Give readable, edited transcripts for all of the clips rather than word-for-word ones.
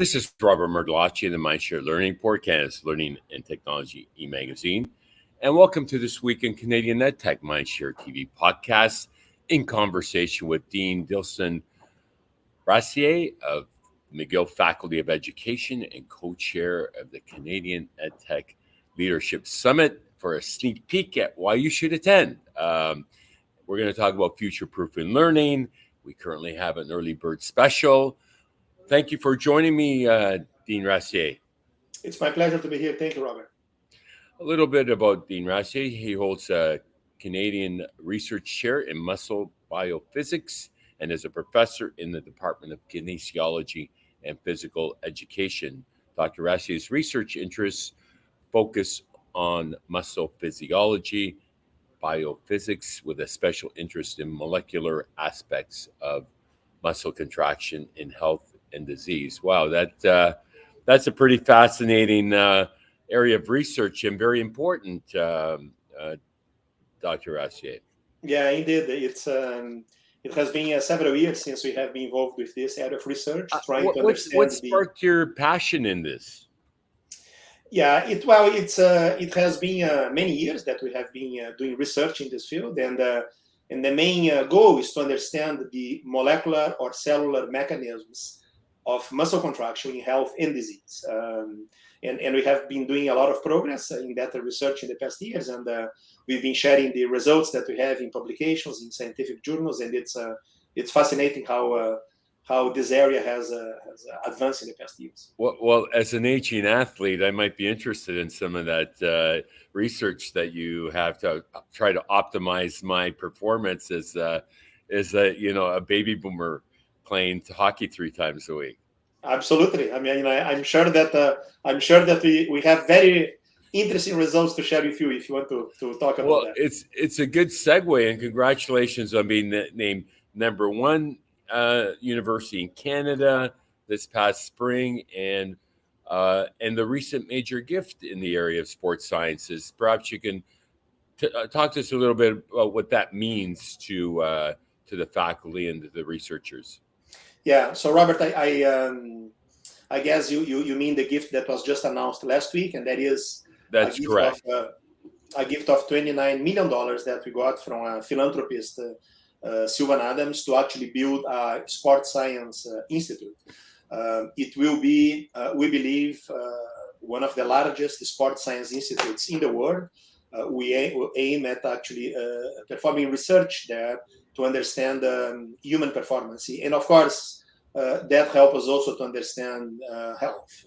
This is Robert Murdelacci of the MindShare Learning Report, Canada's Learning and Technology e-magazine. And welcome to this week in Canadian EdTech MindShareTV podcast in conversation with Dean Dilson Rassier of McGill Faculty of Education and co-chair of the Canadian EdTech Leadership Summit for a sneak peek at why you should attend. We're going to talk about future-proofing learning. We currently have an early bird special. Thank you for joining me, Dean Rassier. It's my pleasure to be here. Thank you, Robert. A little bit about Dean Rassier. He holds a Canadian Research Chair in Muscle Biophysics and is a professor in the Department of Kinesiology and Physical Education. Dr. Rassier's research interests focus on muscle physiology, biophysics, with a special interest in molecular aspects of muscle contraction in health and disease. Wow, that's a pretty fascinating area of research and very important, Dr. Rassier. Yeah, indeed. It has been several years since we have been involved with this area of research, trying to understand. What sparked your passion in this? Yeah, it has been many years that we have been doing research in this field, and the main goal is to understand the molecular or cellular mechanisms of muscle contraction in health and disease. And we have been doing a lot of progress in that research in the past years, and we've been sharing the results that we have in publications, in scientific journals, and it's fascinating how this area has advanced in the past years. Well, as an aging athlete, I might be interested in some of that research that you have to try to optimize my performance as a baby boomer playing hockey 3 times a week. Absolutely. I mean, I'm sure that we have very interesting results to share with you if you want to talk about that. It's a good segue, and congratulations on being named number 1 university in Canada this past spring, and the recent major gift in the area of sports sciences. Perhaps you can talk to us a little bit about what that means to the faculty and to the researchers. Yeah. So, Robert, I guess you mean the gift that was just announced last week, and that's correct. A gift of $29 million that we got from a philanthropist, Sylvan Adams, to actually build a sports science institute. It will be, we believe, one of the largest sports science institutes in the world. We aim at actually performing research there to understand human performance, and of course that helps us also to understand health.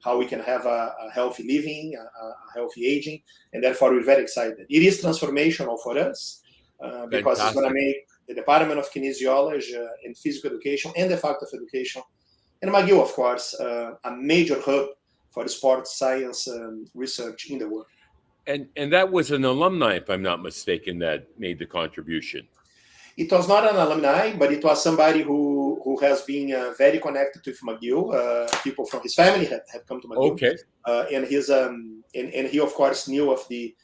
How we can have a healthy living, a healthy aging, and therefore we're very excited. It is transformational for us because Fantastic. It's going to make the Department of Kinesiology and Physical Education and the Faculty of Education and McGill, of course, a major hub for sports science research in the world. And that was an alumni, if I'm not mistaken, that made the contribution. It was not an alumni, but it was somebody who has been very connected with McGill. People from his family have come to McGill. Okay. And he, of course, knew of the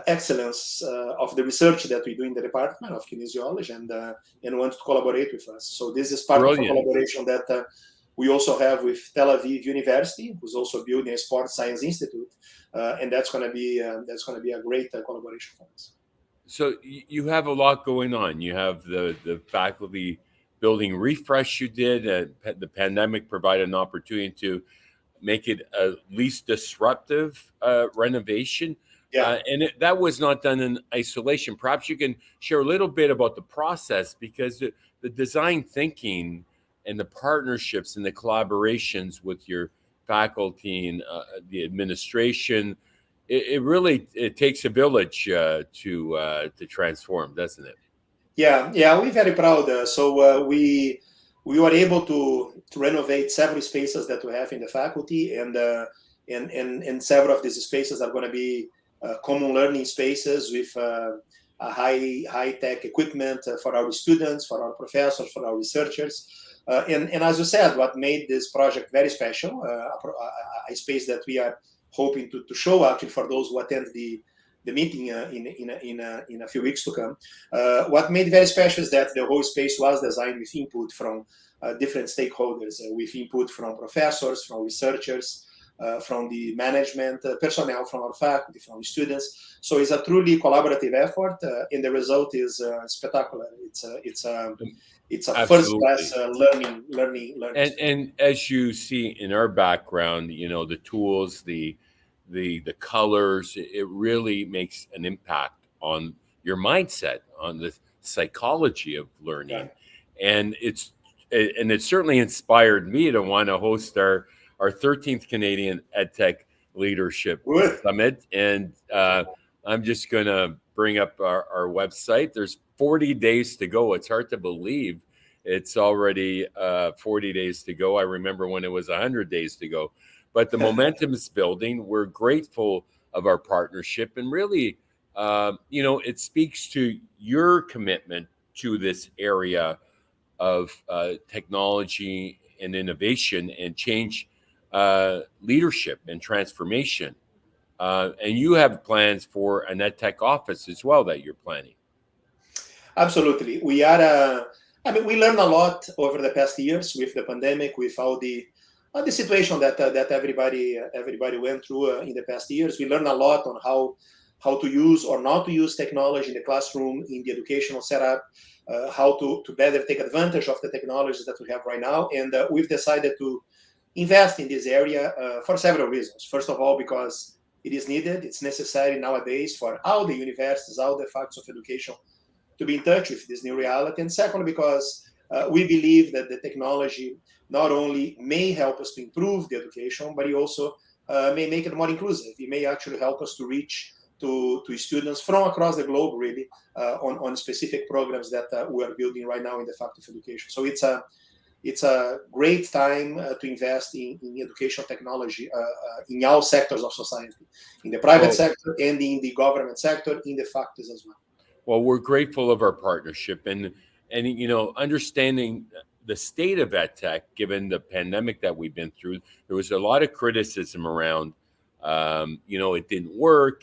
excellence of the research that we do in the Department of Kinesiology and wanted to collaborate with us. So this is part Brilliant. Of a collaboration that we also have with Tel Aviv University, who's also building a sports science institute, and that's going to be a great collaboration for us. So you have a lot going on. You have the faculty building refresh you did. The pandemic provided an opportunity to make it a least disruptive renovation. Yeah. That was not done in isolation. Perhaps you can share a little bit about the process, because the design thinking and the partnerships and the collaborations with your faculty and the administration, it really takes a village to transform, doesn't it? Yeah, we're very proud. So we were able to renovate several spaces that we have in the faculty, and several of these spaces are going to be common learning spaces with a high tech equipment for our students, for our professors, for our researchers. And as you said, what made this project very special, a space that we are hoping to show actually for those who attend the the meeting in a few weeks to come. What made it very special is that the whole space was designed with input from different stakeholders, with input from professors, from researchers, from the management personnel, from our faculty, from the students. So it's a truly collaborative effort, and the result is spectacular. It's a first-class learning. And as you see in our background, the tools, the colors, it really makes an impact on your mindset, on the psychology of learning. Yeah. And it certainly inspired me to want to host our 13th Canadian EdTech Leadership Summit. And I'm just going to bring up our website. There's 40 days to go. It's hard to believe it's already 40 days to go. I remember when it was 100 days to go. But the momentum is building. We're grateful of our partnership. And really, it speaks to your commitment to this area of technology and innovation and change leadership and transformation. And you have plans for an EdTech office as well that you're planning. Absolutely. We are, we learned a lot over the past years with the pandemic, with all the situation that everybody went through in the past years. We learned a lot on how to use or not to use technology in the classroom, in the educational setup, how to better take advantage of the technologies that we have right now. And we've decided to invest in this area for several reasons. First of all, because it is needed. It's necessary nowadays for all the universities, all the faculties of education to be in touch with this new reality. And second, because we believe that the technology not only may help us to improve the education, but it also may make it more inclusive. It may actually help us to reach to students from across the globe, really, on specific programs that we are building right now in the Faculty of Education. So it's a great time to invest in educational technology in all sectors of society, in the private sector and in the government sector, in the faculties as well. Well, we're grateful of our partnership and understanding the state of EdTech, given the pandemic that we've been through. There was a lot of criticism around, it didn't work,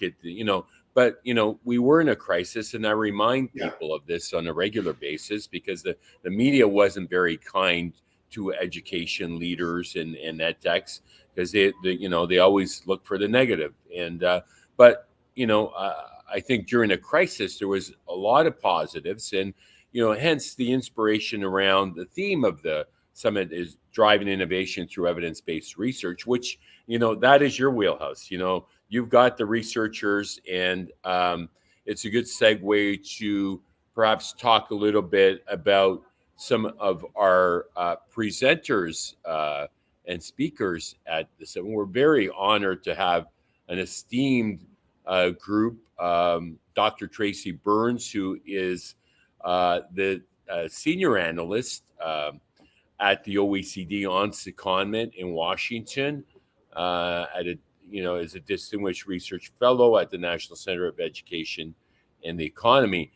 but we were in a crisis, and I remind people of this on a regular basis because the media wasn't very kind to education leaders and EdTechs because they always look for the negative. And I think during a crisis there was a lot of positives, and hence the inspiration around the theme of the summit is driving innovation through evidence-based research, which that is your wheelhouse. You've got the researchers, and it's a good segue to perhaps talk a little bit about some of our presenters and speakers at the summit. We're very honored to have an esteemed group, Dr. Tracy Burns, who is the senior analyst at the OECD on secondment in Washington, as a distinguished research fellow at the National Center of Education and the Economy,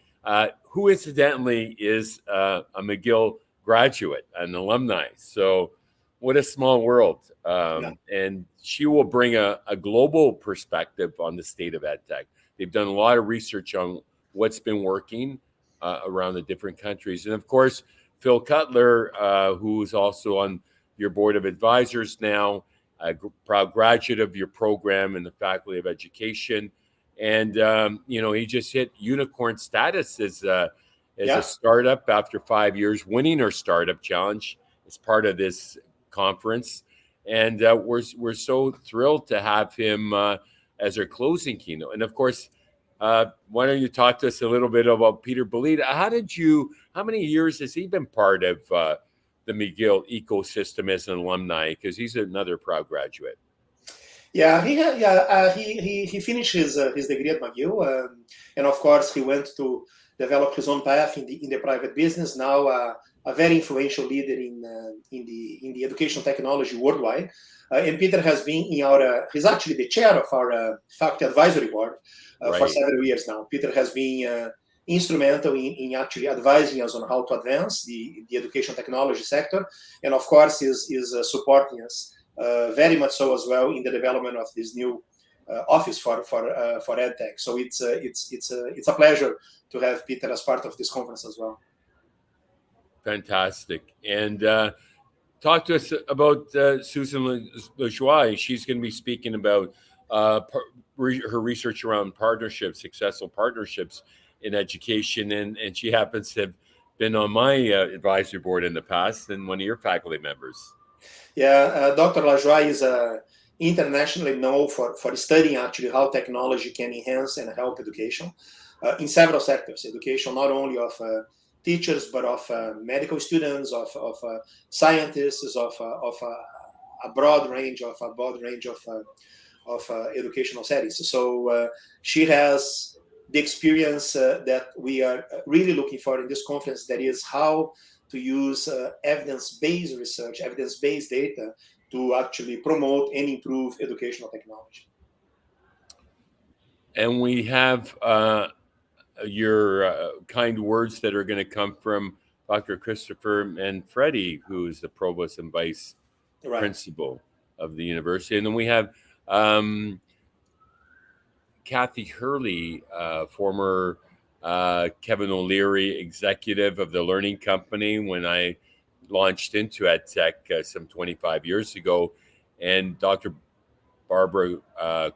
who incidentally is a McGill graduate, an alumni. So what a small world. And she will bring a global perspective on the state of EdTech. They've done a lot of research on what's been working around the different countries. And of course, Phil Cutler, who's also on your board of advisors now, a proud graduate of your program in the Faculty of Education. And, he just hit unicorn status as a startup after 5 years, winning our startup challenge as part of this conference. And we're so thrilled to have him as our closing keynote. And of course, why don't you talk to us a little bit about Peter Bolita? How many years has he been part of the McGill ecosystem as an alumni? Because he's another proud graduate. Yeah, he finished his degree at McGill, and of course he went to develop his own path in the private business. Now a very influential leader in the educational technology worldwide. And Peter has been he's actually the chair of our faculty advisory board for several years now. Peter has been instrumental in actually advising us on how to advance the education technology sector, and of course is supporting us very much so as well in the development of this new office for EdTech. So it's a pleasure to have Peter as part of this conference as well. Fantastic. And talk to us about Susan Lajoie. She's going to be speaking about her research around partnerships, successful partnerships in education. And she happens to have been on my advisory board in the past and one of your faculty members. Yeah, Dr. Lajoie is internationally known for studying actually how technology can enhance and help education in several sectors. Education not only of teachers, but of medical students, of scientists, of a broad range of educational settings. So she has the experience that we are really looking for in this conference. That is how to use evidence-based research, evidence-based data to actually promote and improve educational technology. And we have your kind words that are going to come from Dr. Christopher Manfredi, who is the provost and vice principal of the university. And then we have Kathy Hurley, former Kevin O'Leary executive of the Learning Company when I launched into EdTech some 25 years ago, and Dr. Barbara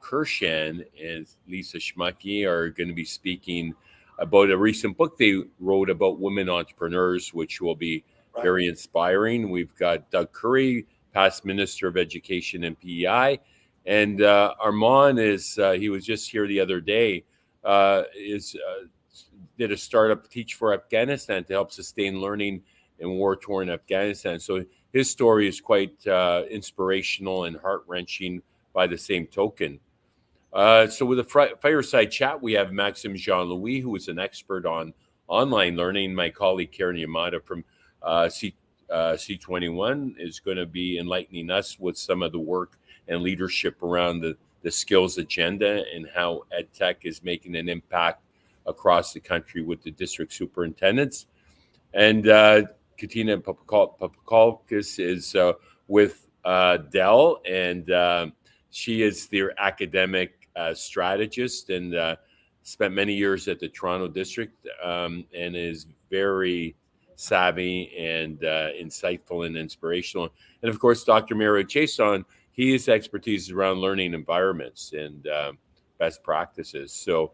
Kirshan and Lisa Schmucke are going to be speaking about a recent book they wrote about women entrepreneurs, which will be very inspiring. We've got Doug Curry, past Minister of Education and PEI, and Armand is, he was just here the other day, did a startup Teach for Afghanistan to help sustain learning in war-torn Afghanistan. So his story is quite inspirational and heart-wrenching by the same token. So with a fireside chat, we have Maxime Jean-Louis, who is an expert on online learning. My colleague Karen Yamada from C21 is going to be enlightening us with some of the work and leadership around the skills agenda and how EdTech is making an impact across the country with the district superintendents. And Katina Papakalkis is with Dell, and she is their academic strategist and spent many years at the Toronto district and is very savvy and insightful and inspirational. And of course, Dr. Mario Chason, his expertise around learning environments and best practices. So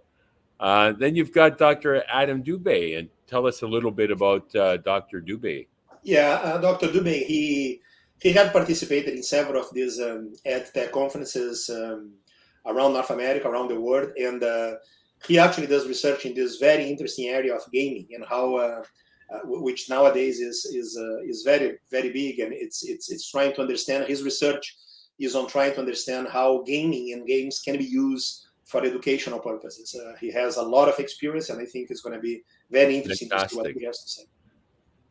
then you've got Dr. Adam Dubé, and tell us a little bit about Dr. Dubé. Yeah, Dr. Dubé, he had participated in several of these EdTech conferences around North America, around the world, and he actually does research in this very interesting area of gaming and how, which nowadays is very, very big, and it's trying to understand. His research is on trying to understand how gaming and games can be used for educational purposes. He has a lot of experience, and I think it's going to be very interesting to see what he has to say.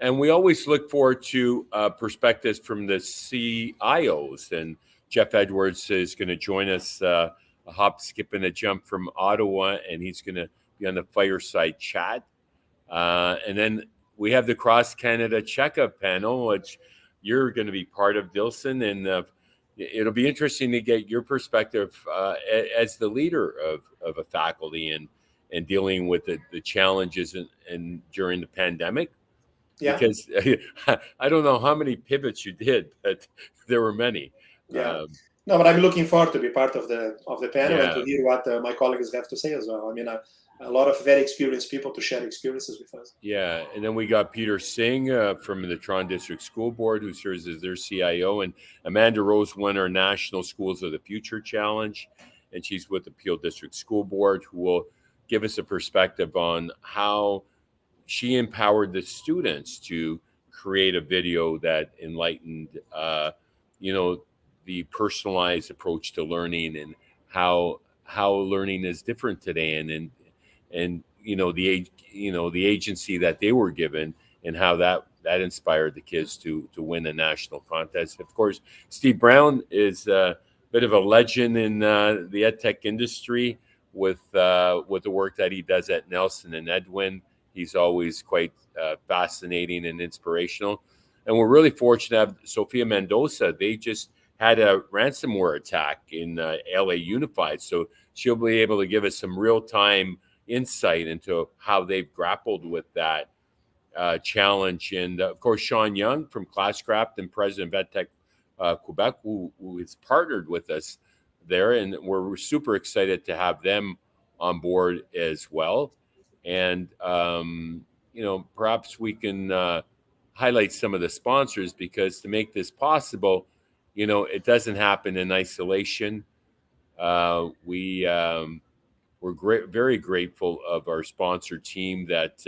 And we always look forward to perspectives from the CIOs. And Jeff Edwards is going to join us a hop, skip, and a jump from Ottawa, and he's going to be on the fireside chat. And then we have the Cross Canada Checkup panel, which you're going to be part of, Dilson. And it'll be interesting to get your perspective as the leader of a faculty and dealing with the challenges and during the pandemic. Yeah. Because I don't know how many pivots you did, but there were many. Yeah. No, but I'm looking forward to be part of the panel and to hear what my colleagues have to say as well. I mean, a lot of very experienced people to share experiences with us. Yeah, and then we got Peter Singh from the Toronto District School Board, who serves as their CIO, and Amanda Rose won our National Schools of the Future Challenge, and she's with the Peel District School Board, who will give us a perspective on how she empowered the students to create a video that enlightened, the personalized approach to learning and how learning is different today, and the agency that they were given and how that inspired the kids to win a national contest. Of course, Steve Brown is a bit of a legend in the EdTech industry with the work that he does at Nelson and Edwin. He's always quite fascinating and inspirational. And we're really fortunate to have Sophia Mendoza. They just had a ransomware attack in LA Unified. So she'll be able to give us some real-time insight into how they've grappled with that challenge. And of course, Sean Young from Classcraft and president of EdTech Quebec, who is partnered with us there. And we're super excited to have them on board as well. And, perhaps we can highlight some of the sponsors, because to make this possible, it doesn't happen in isolation. We're very grateful of our sponsor team that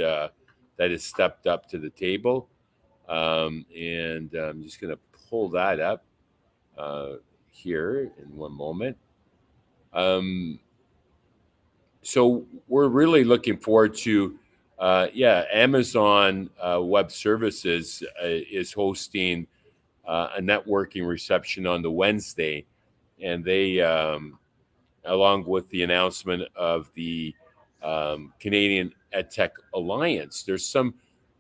has stepped up to the table. And I'm just going to pull that up here in one moment. So we're really looking forward to, Amazon Web Services is hosting a networking reception on the Wednesday, and they, along with the announcement of the Canadian EdTech Alliance, did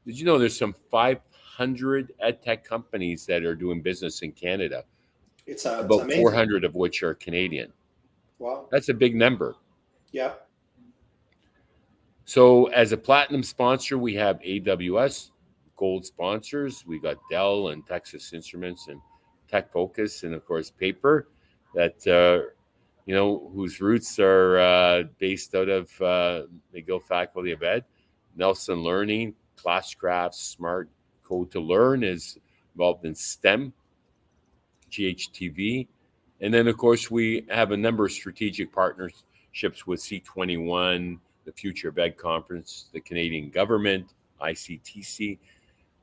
you know there's some 500 EdTech companies that are doing business in Canada? It's about amazing. 400 of which are Canadian. Wow. That's a big number. Yeah. So as a platinum sponsor, we have AWS. Gold sponsors, we got Dell and Texas Instruments and Tech Focus, and of course Paper, that whose roots are based out of McGill Faculty of Ed. Nelson Learning, Classcraft, Smart Code to Learn is involved in STEM, GHTV. And then, of course, we have a number of strategic partnerships with C21, the Future of Ed Conference, the Canadian government, ICTC,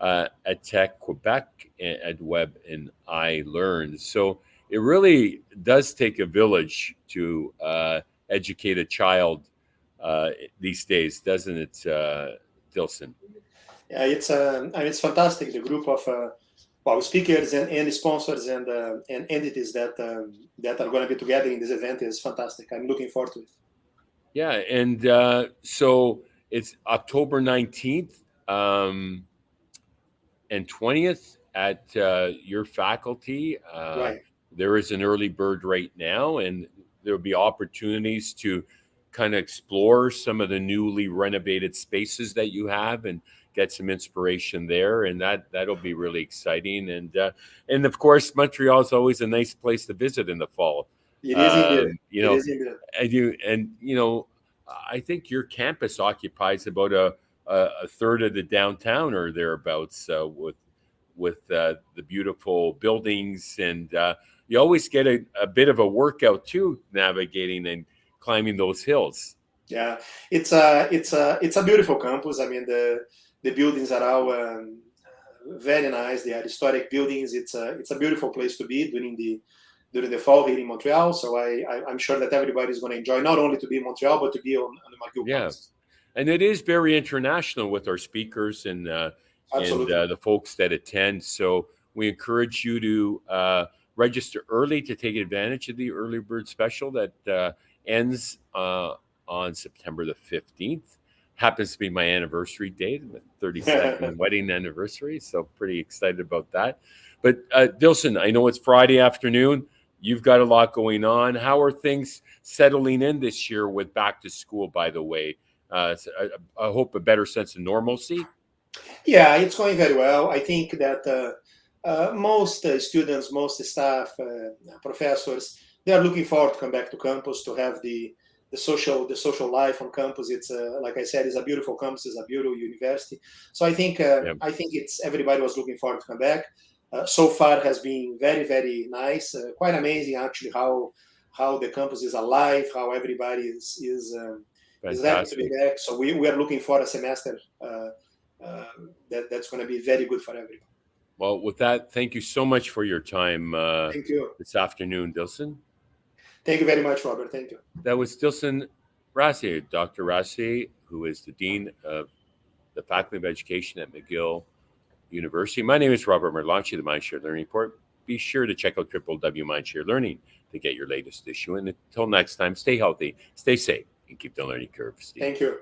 EdTech Quebec, EdWeb, and iLearn. So it really does take a village to educate a child these days, doesn't it, Dilson? Yeah, it's fantastic. The group of speakers and sponsors and entities that are going to be together in this event is fantastic. I'm looking forward to it. Yeah, and so it's October 19th and 20th at your faculty. Right. There is an early bird right now, and there'll be opportunities to kind of explore some of the newly renovated spaces that you have and get some inspiration there, and that'll be really exciting. And of course, Montreal is always a nice place to visit in the fall. It is indeed. It is indeed. I think your campus occupies about a third of the downtown or thereabouts, with the beautiful buildings, and you always get a bit of a workout too, navigating and climbing those hills. Yeah, it's a beautiful campus. I mean, the buildings are all very nice. They are historic buildings. It's a beautiful place to be during the fall here in Montreal. So I'm sure that everybody is going to enjoy not only to be in Montreal, but to be on the McGill campus. And it is very international with our speakers and the folks that attend. So we encourage you to register early to take advantage of the early bird special that ends on September the 15th. Happens to be my anniversary date, the 32nd wedding anniversary. So pretty excited about that. But Dilson, I know it's Friday afternoon. You've got a lot going on. How are things settling in this year with back to school, by the way? I hope a better sense of normalcy. Yeah, it's going very well. I think that most students, most staff, professors, they are looking forward to come back to campus to have the social life on campus. It's like I said, it's a beautiful campus, it's a beautiful university. So I think it's everybody was looking forward to come back. So far has been very, very nice. Quite amazing actually how the campus is alive, how everybody is happy to be back. So we are looking for a semester that's going to be very good for everyone. Well, with that, thank you so much for your time thank you. This afternoon, Dilson. Thank you very much, Robert. Thank you. That was Dilson Rassier, Dr. Rassier, who is the Dean of the Faculty of Education at McGill University. My name is Robert Merlanchi, the MindShare Learning Report. Be sure to check out www.mindshare Learning to get your latest issue. And until next time, stay healthy, stay safe, and keep the learning curve steep. Thank you.